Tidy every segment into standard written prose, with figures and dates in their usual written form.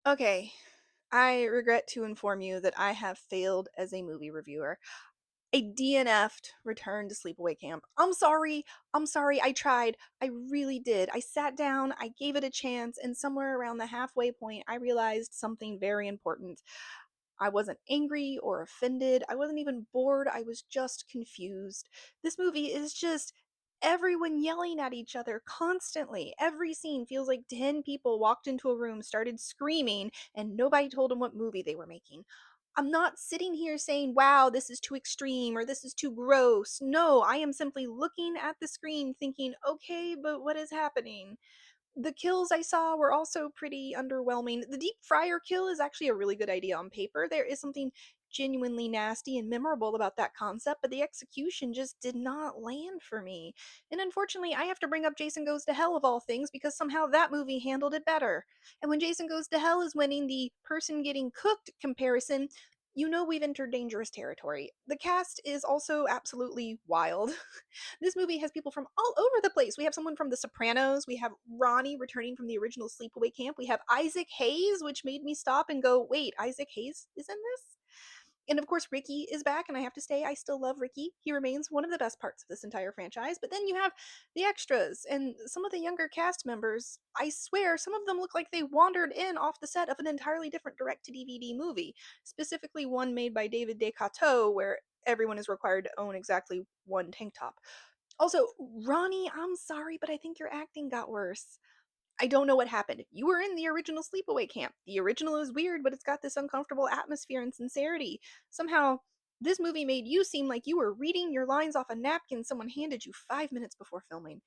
Okay, I regret to inform you that I have failed as a movie reviewer. I DNF'd Return to Sleepaway Camp. I'm sorry, I tried. I really did. I sat down, I gave it a chance, and somewhere around the halfway point, I realized something very important. I wasn't angry or offended. I wasn't even bored. I was just confused. This movie is just everyone yelling at each other constantly. Every scene feels like 10 people walked into a room, started screaming, and nobody told them what movie they were making. I'm not sitting here saying, wow, this is too extreme or this is too gross. No, I am simply looking at the screen thinking, okay, but what is happening? The kills I saw were also pretty underwhelming. The deep fryer kill is actually a really good idea on paper. There is something genuinely nasty and memorable about that concept, but the execution just did not land for me. And unfortunately, I have to bring up Jason Goes to Hell of all things because somehow that movie handled it better. And when Jason Goes to Hell is winning the person getting cooked comparison, you know we've entered dangerous territory. The cast is also absolutely wild. This movie has people from all over the place. We have someone from The Sopranos. We have Ronnie returning from the original Sleepaway Camp. We have Isaac Hayes, which made me stop and go, wait, Isaac Hayes is in this? And of course, Ricky is back, and I have to say, I still love Ricky. He remains one of the best parts of this entire franchise. But then you have the extras and some of the younger cast members. I swear, some of them look like they wandered in off the set of an entirely different direct to DVD movie, specifically one made by David Decato, where everyone is required to own exactly one tank top. Also, Ronnie, I'm sorry, but I think your acting got worse. I don't know what happened. You were in the original Sleepaway Camp. The original is weird, but it's got this uncomfortable atmosphere and sincerity. Somehow, this movie made you seem like you were reading your lines off a napkin someone handed you 5 minutes before filming.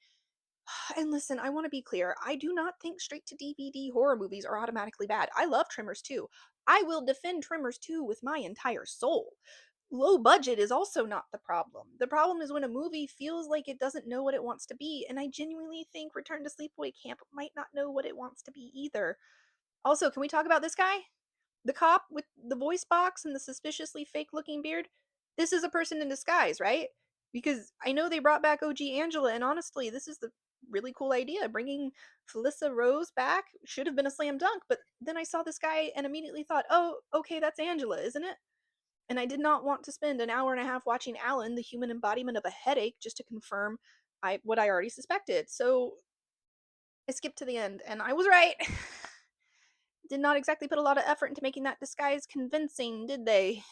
And listen, I want to be clear. I do not think straight to DVD horror movies are automatically bad. I love Tremors 2. I will defend Tremors 2 with my entire soul. Low budget is also not the problem. The problem is when a movie feels like it doesn't know what it wants to be, and I genuinely think Return to Sleepaway Camp might not know what it wants to be either. Also, can we talk about this guy? The cop with the voice box and the suspiciously fake looking beard? This is a person in disguise, right? Because I know they brought back OG Angela, and honestly, this is the really cool idea. Bringing Felissa Rose back should have been a slam dunk, but then I saw this guy and immediately thought, oh, okay, that's Angela, isn't it? And I did not want to spend an hour and a half watching Alan, the human embodiment of a headache, just to confirm what I already suspected. So I skipped to the end, and I was right. Did not exactly put a lot of effort into making that disguise convincing, did they?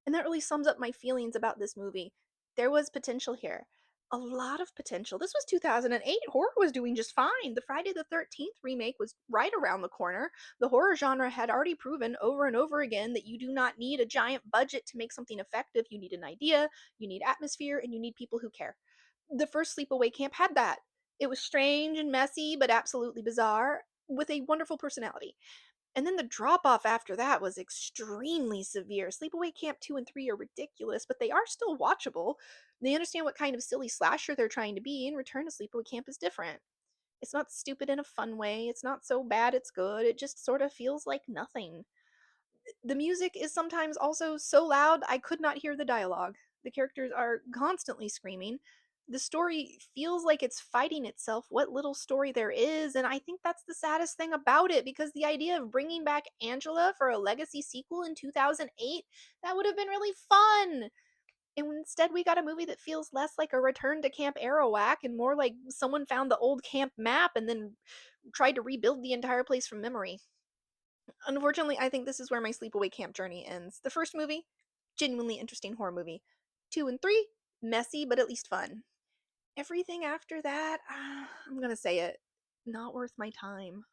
And that really sums up my feelings about this movie. There was potential here. A lot of potential. This was 2008. Horror was doing just fine. The Friday the 13th remake was right around the corner. The horror genre had already proven over and over again that you do not need a giant budget to make something effective. You need an idea, you need atmosphere, and you need people who care. The first Sleepaway Camp had that. It was strange and messy, but absolutely bizarre, with a wonderful personality. And then the drop off after that was extremely severe. Sleepaway Camp 2 and 3 are ridiculous, but they are still watchable. They understand what kind of silly slasher they're trying to be, and Return to Sleepaway Camp is different. It's not stupid in a fun way, it's not so bad it's good, it just sort of feels like nothing. The music is sometimes also so loud I could not hear the dialogue. The characters are constantly screaming. The story feels like it's fighting itself, what little story there is, and I think that's the saddest thing about it because the idea of bringing back Angela for a legacy sequel in 2008, that would have been really fun. And instead, we got a movie that feels less like a return to Camp Arawak and more like someone found the old camp map and then tried to rebuild the entire place from memory. Unfortunately, I think this is where my sleepaway camp journey ends. The first movie, genuinely interesting horror movie. 2 and 3, messy but at least fun. Everything after that, I'm gonna say it, not worth my time.